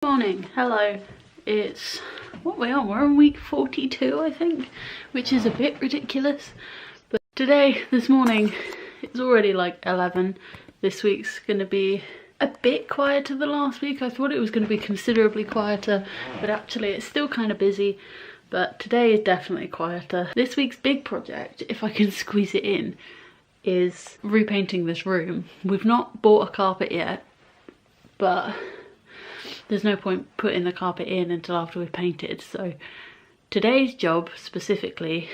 morning. Hello. It's what we're on week 42, I think, which is a bit ridiculous. But this morning, it's already like 11. This week's gonna be a bit quieter than last week. I thought it was gonna be considerably quieter, but actually it's still kind of busy. But today is definitely quieter. This week's big project, if I can squeeze it in, is repainting this room. We've not bought a carpet yet, but there's no point putting the carpet in until after we've painted. So today's job specifically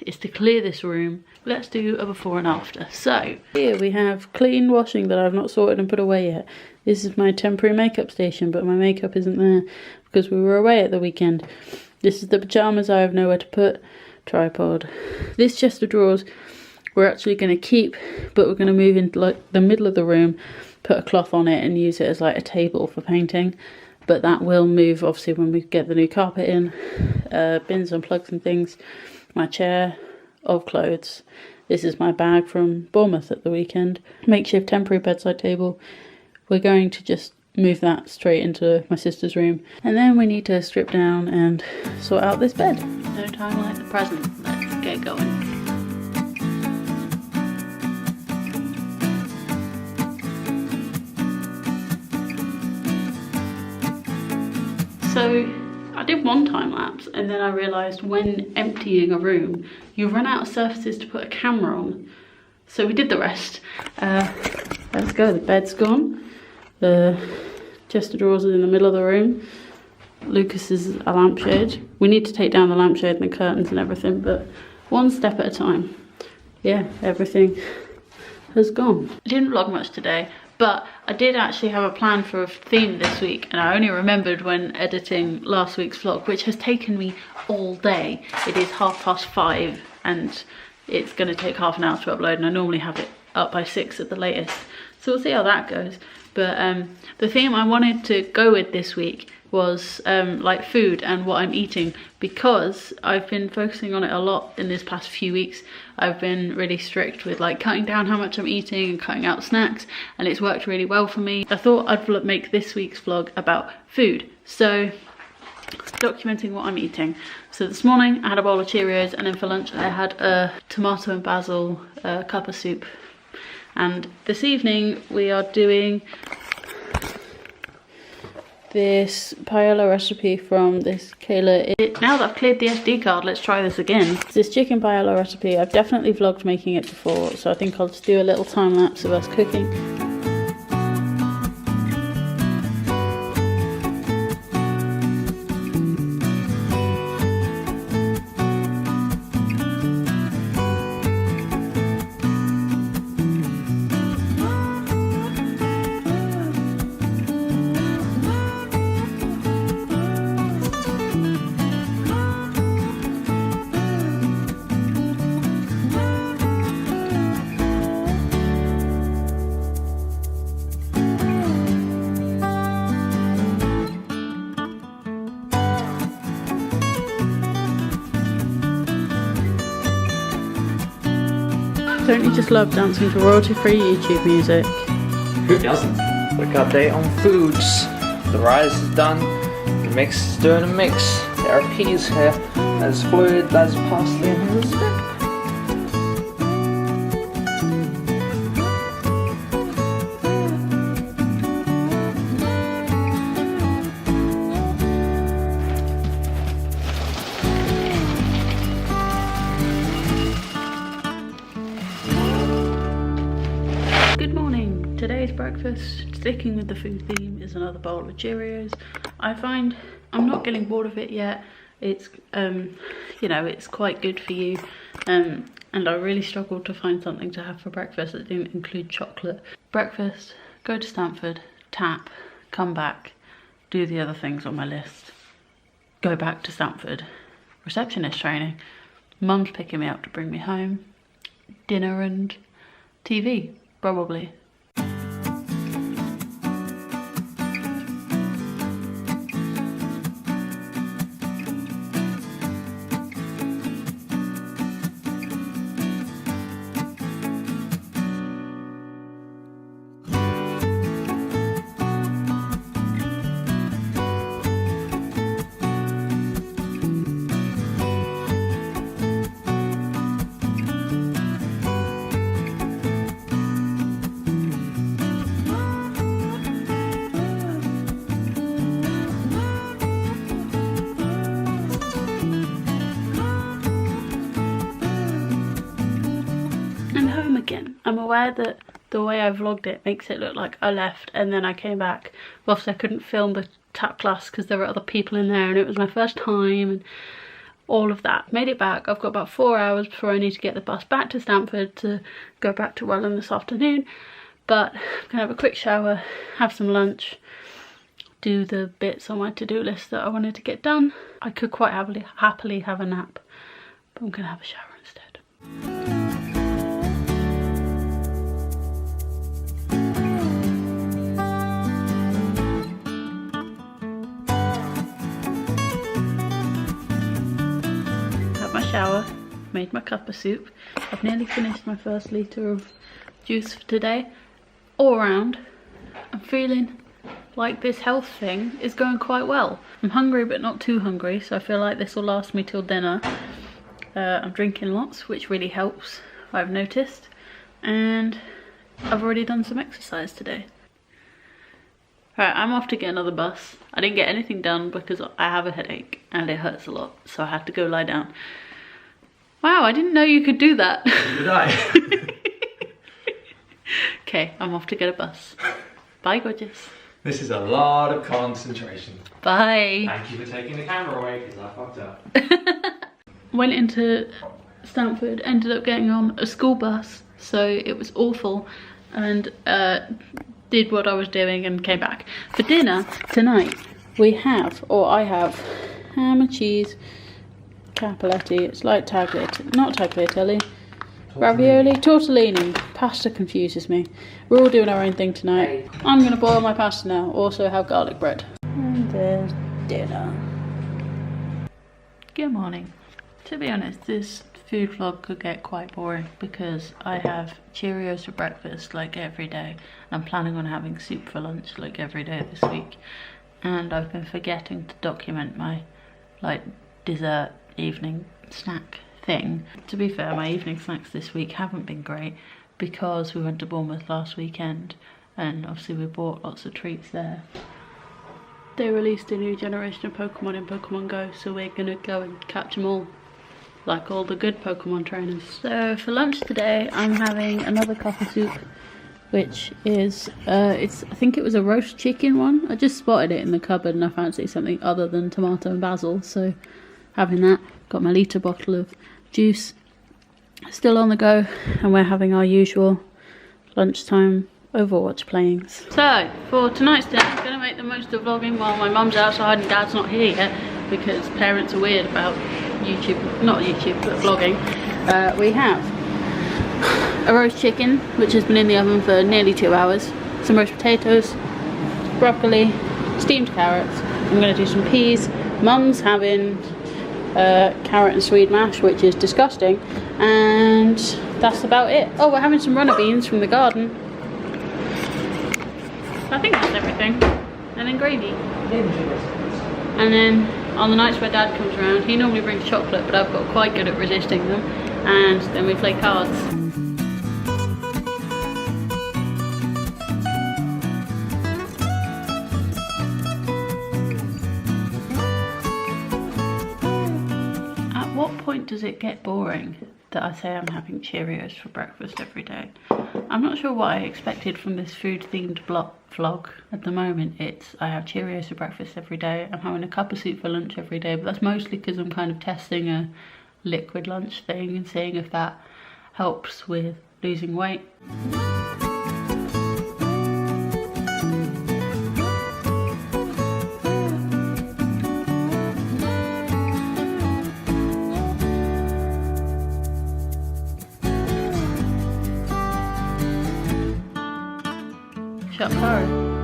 is to clear this room. Let's do a before and after. So here we have clean washing that I've not sorted and put away yet. This is my temporary makeup station, but my makeup isn't there because we were away at the weekend. This is the pyjamas I have nowhere to put. Tripod. This chest of drawers we're actually going to keep, but we're going to move into like the middle of the room, put a cloth on it and use it as like a table for painting. But that will move obviously when we get the new carpet in. Bins and plugs and things. My chair of clothes. This is my bag from Bournemouth at the weekend. Makeshift temporary bedside table. We're going to just move that straight into my sister's room. And then we need to strip down and sort out this bed. No time like the present. Let's get going. So I did one time lapse and then I realised when emptying a room you run out of surfaces to put a camera on. So we did the rest. Let's go. The bed's gone. The chest of drawers is in the middle of the room. Lucas's a lampshade. We need to take down the lampshade and the curtains and everything, but one step at a time. Yeah, everything has gone. I didn't vlog much today, but I did actually have a plan for a theme this week, and I only remembered when editing last week's vlog, which has taken me all day. It is 5:30 and it's going to take half an hour to upload, and I normally have it up by 6 at the latest. So we'll see how that goes. But the theme I wanted to go with this week was like food and what I'm eating, because I've been focusing on it a lot in this past few weeks. I've been really strict with like cutting down how much I'm eating and cutting out snacks, and it's worked really well for me. I thought I'd make this week's vlog about food, so documenting what I'm eating. So this morning I had a bowl of Cheerios, and then for lunch I had a tomato and basil cup of soup. And this evening we are doing this paella recipe from this Kayla. Now that I've cleared the SD card, let's try this again. This chicken paella recipe, I've definitely vlogged making it before, so I think I'll just do a little time lapse of us cooking. Don't you just love dancing to royalty-free YouTube music? Who doesn't? Quick update on foods. The rice is done. The mix is doing a mix. There are peas here. There's fluid, there's parsley, and there's a Today's breakfast, sticking with the food theme, is another bowl of Cheerios. I find I'm not getting bored of it yet. It's you know, it's quite good for you, and I really struggled to find something to have for breakfast that didn't include chocolate. Breakfast, go to Stanford, tap, come back, do the other things on my list, go back to Stanford, receptionist training, mum's picking me up to bring me home, dinner and TV, probably. I'm aware that the way I vlogged it makes it look like I left and then I came back. Obviously I couldn't film the tap class because there were other people in there and it was my first time and all of that. Made it back. I've got about 4 hours before I need to get the bus back to Stamford to go back to Welland this afternoon. But I'm gonna have a quick shower, have some lunch, do the bits on my to-do list that I wanted to get done. I could quite happily have a nap, but I'm gonna have a shower instead. Had my shower, made my cup of soup. I've nearly finished my first litre of juice for today. All around, I'm feeling like this health thing is going quite well. I'm hungry but not too hungry, so I feel like this will last me till dinner. I'm drinking lots, which really helps, I've noticed, and I've already done some exercise today. Right, I'm off to get another bus. I didn't get anything done because I have a headache and it hurts a lot, so I had to go lie down. Wow, I didn't know you could do that. Did I? Okay, I'm off to get a bus. Bye, gorgeous. This is a lot of concentration. Bye. Thank you for taking the camera away because I fucked up. Went into Stamford, ended up getting on a school bus, so it was awful, and did what I was doing and came back. For dinner tonight we have, or I have, ham and cheese, cappelletti, it's like tagliatelle, not tagliatelle, ravioli, tortellini. Pasta confuses me. We're all doing our own thing tonight. I'm going to boil my pasta now, also have garlic bread. And there's dinner. Good morning. To be honest, this food vlog could get quite boring because I have Cheerios for breakfast like every day. I'm planning on having soup for lunch like every day this week. And I've been forgetting to document my like dessert evening snack thing. To be fair, my evening snacks this week haven't been great because we went to Bournemouth last weekend and obviously we bought lots of treats there. They released a new generation of Pokemon in Pokemon Go, so we're gonna go and catch them all, like all the good Pokemon trainers. So for lunch today, I'm having another cup of soup, which is, I think it was a roast chicken one. I just spotted it in the cupboard and I fancy something other than tomato and basil, so having that. Got my litre bottle of juice still on the go, and we're having our usual lunchtime Overwatch playings. So for tonight's dinner, I'm going to make the most of vlogging while my mum's outside and dad's not here yet because parents are weird about YouTube, not YouTube, but vlogging. We have a roast chicken, which has been in the oven for nearly 2 hours, some roast potatoes, broccoli, steamed carrots. I'm going to do some peas. Mum's having carrot and swede mash, which is disgusting, and that's about it. Oh, we're having some runner beans from the garden. I think that's everything. And then gravy. And then on the nights where dad comes around, he normally brings chocolate, but I've got quite good at resisting them, and then we play cards. What point does it get boring that I say I'm having Cheerios for breakfast every day? I'm not sure what I expected from this food themed vlog. At the moment it's I have Cheerios for breakfast every day, I'm having a cup of soup for lunch every day, but that's mostly because I'm kind of testing a liquid lunch thing and seeing if that helps with losing weight.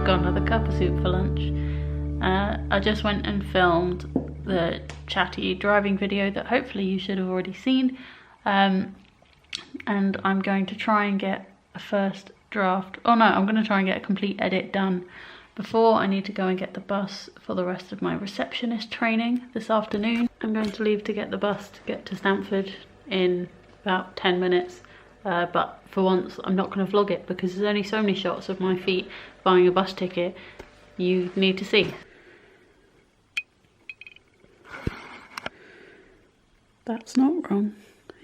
Got another cup of soup for lunch. I just went and filmed the chatty driving video that hopefully you should have already seen, and I'm going to try and get a first draft, I'm going to try and get a complete edit done before I need to go and get the bus for the rest of my receptionist training this afternoon. I'm going to leave to get the bus to get to Stamford in about 10 minutes. But for once I'm not going to vlog it because there's only so many shots of my feet buying a bus ticket you need to see. That's not wrong.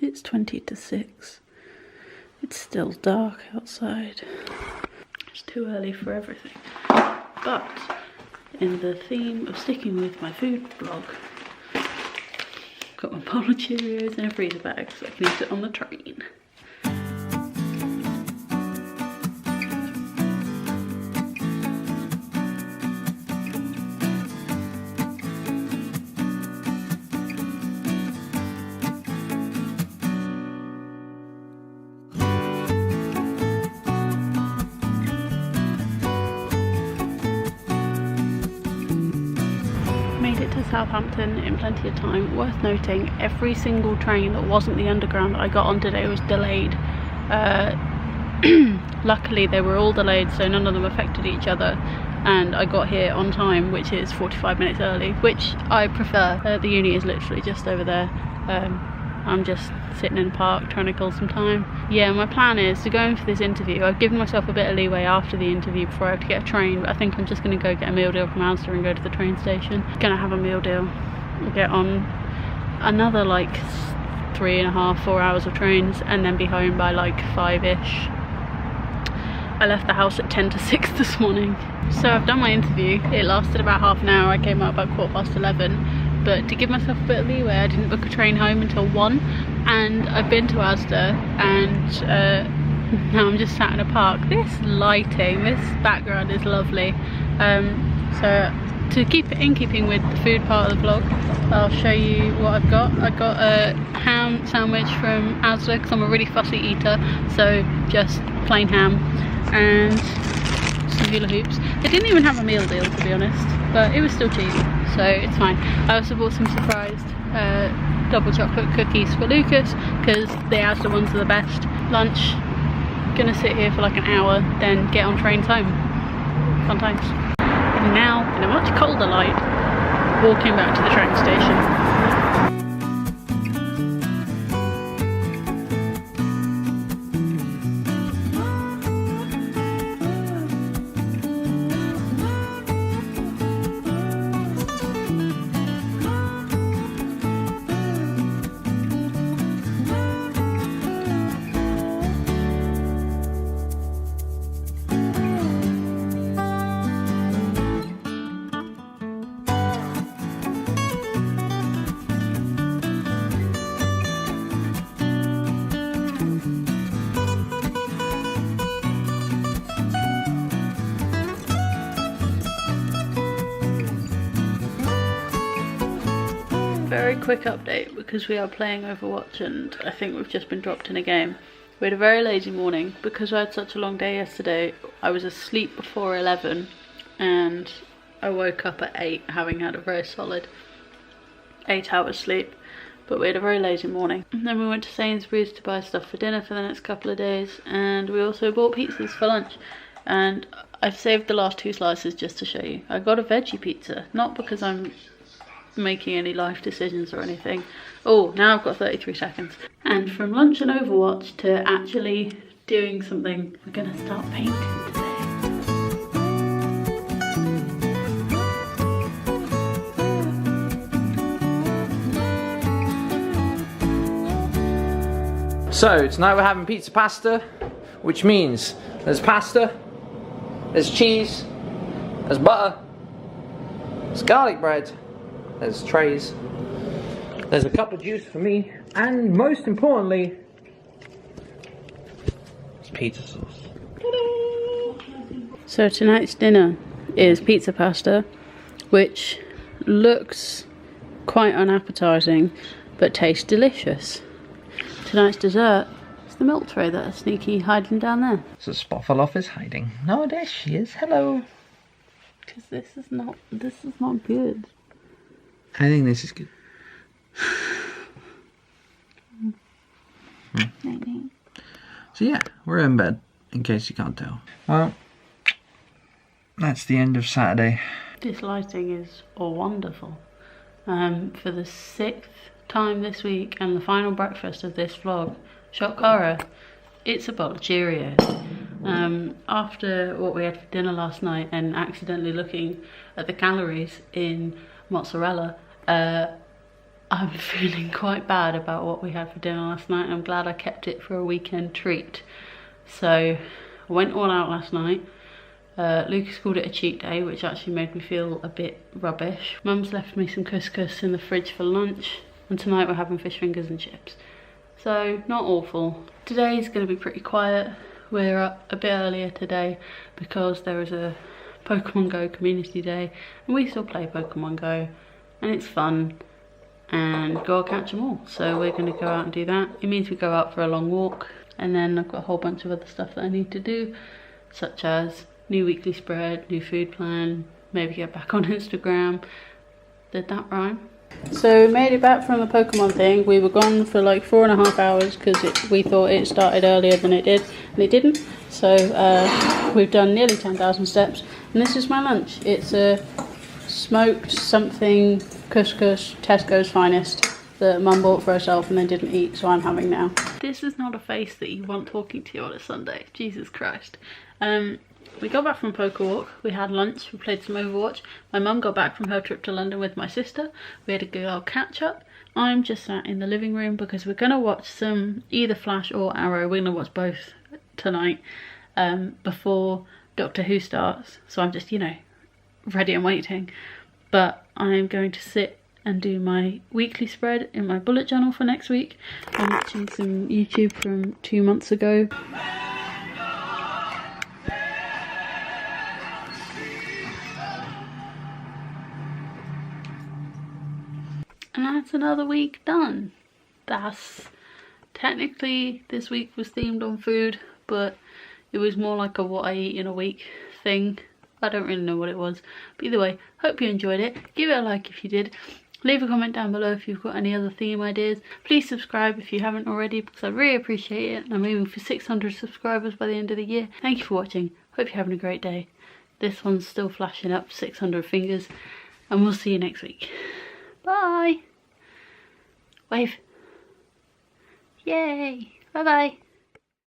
It's 20 to 6. It's still dark outside. It's too early for everything. But in the theme of sticking with my food vlog, I've got my bowl of Cheerios in a freezer bag so I can eat it on the train. Made it to Southampton in plenty of time. Worth noting, every single train that wasn't the underground that I got on today was delayed. Luckily they were all delayed, so none of them affected each other, and I got here on time, which is 45 minutes early, which I prefer. The uni is literally just over there. I'm just sitting in the park trying to kill some time. Yeah, my plan is to go in for this interview. I've given myself a bit of leeway after the interview before I have to get a train, but I think I'm just going to go get a meal deal from Asda and go to the train station. Gonna have a meal deal, get on another like 3.5, 4 hours of trains, and then be home by like 5ish. I left the house at 10 to 6 this morning. So I've done my interview. It lasted about half an hour. I came out about 11:15. But to give myself a bit of leeway, I didn't book a train home until 1, and I've been to Asda, and now I'm just sat in a park. This lighting, this background is lovely. So to keep it in keeping with the food part of the vlog, I'll show you what I've got. I got a ham sandwich from Asda because I'm a really fussy eater, so just plain ham and some hula hoops. They didn't even have a meal deal, to be honest, but it was still cheap, so it's fine. I also bought some surprised double chocolate cookies for Lucas because the Asda ones are the best. Lunch, gonna sit here for like an hour, then get on trains home. Fun times. And now, in a much colder light, walking back to the train station. Very quick update because we are playing Overwatch and I think we've just been dropped in a game. We had a very lazy morning because I had such a long day yesterday. I was asleep before 11 and I woke up at 8 having had a very solid 8 hours sleep, but we had a very lazy morning. And then we went to Sainsbury's to buy stuff for dinner for the next couple of days, and we also bought pizzas for lunch, and I've saved the last 2 slices just to show you. I got a veggie pizza, not because I'm making any life decisions or anything. Oh, now I've got 33 seconds. And from lunch and Overwatch to actually doing something, we're gonna start painting today. So tonight we're having pizza pasta, which means there's pasta, there's cheese, there's butter, there's garlic bread, there's trays, there's a cup of juice for me, and most importantly, it's pizza sauce. So tonight's dinner is pizza pasta, which looks quite unappetizing, but tastes delicious. Tonight's dessert is the milk tray that is sneaky hiding down there. So Spoffaloff is hiding. Oh, there she is. Hello. Because this is not good. I think this is good. So yeah, we're in bed, in case you can't tell. Well, that's the end of Saturday. This lighting is wonderful. For the 6th time this week and the final breakfast of this vlog, shock horror, it's a bowl of Cheerios. After what we had for dinner last night and accidentally looking at the calories in mozzarella, I'm feeling quite bad about what we had for dinner last night. I'm glad I kept it for a weekend treat. So I went all out last night. Lucas called it a cheat day, which actually made me feel a bit rubbish. Mum's left me some couscous in the fridge for lunch, and tonight we're having fish fingers and chips. So not awful. Today's going to be pretty quiet. We're up a bit earlier today because there is a Pokemon Go community day, and we still play Pokemon Go, and it's fun. And go catch them all. So we're going to go out and do that. It means we go out for a long walk, and then I've got a whole bunch of other stuff that I need to do, such as new weekly spread, new food plan, maybe get back on Instagram. Did that rhyme? So we made it back from the Pokemon thing. We were gone for like 4.5 hours because we thought it started earlier than it did, and it didn't. So we've done nearly 10,000 steps, and this is my lunch. It's a smoked something couscous, Tesco's finest, that Mum bought for herself and then didn't eat, so I'm having now. This is not a face that you want talking to you on a Sunday. Jesus Christ. We got back from Poker Walk, we had lunch, we played some Overwatch. My mum got back from her trip to London with my sister. We had a good old catch up. I'm just sat in the living room because we're going to watch some either Flash or Arrow. We're going to watch both tonight before Doctor Who starts. So I'm just, you know, ready and waiting. But I'm going to sit and do my weekly spread in my bullet journal for next week. I'm watching some YouTube from 2 months ago. And that's another week done. That's technically, this week was themed on food, but it was more like a what I eat in a week thing. I don't really know what it was, but either way, hope you enjoyed it. Give it a like if you did. Leave a comment down below if you've got any other theme ideas. Please subscribe if you haven't already, because I really appreciate it. I'm aiming for 600 subscribers by the end of the year. Thank you for watching. Hope you're having a great day. This one's still flashing up 600 fingers, and we'll see you next week. Bye. Wave. Yay. Bye bye.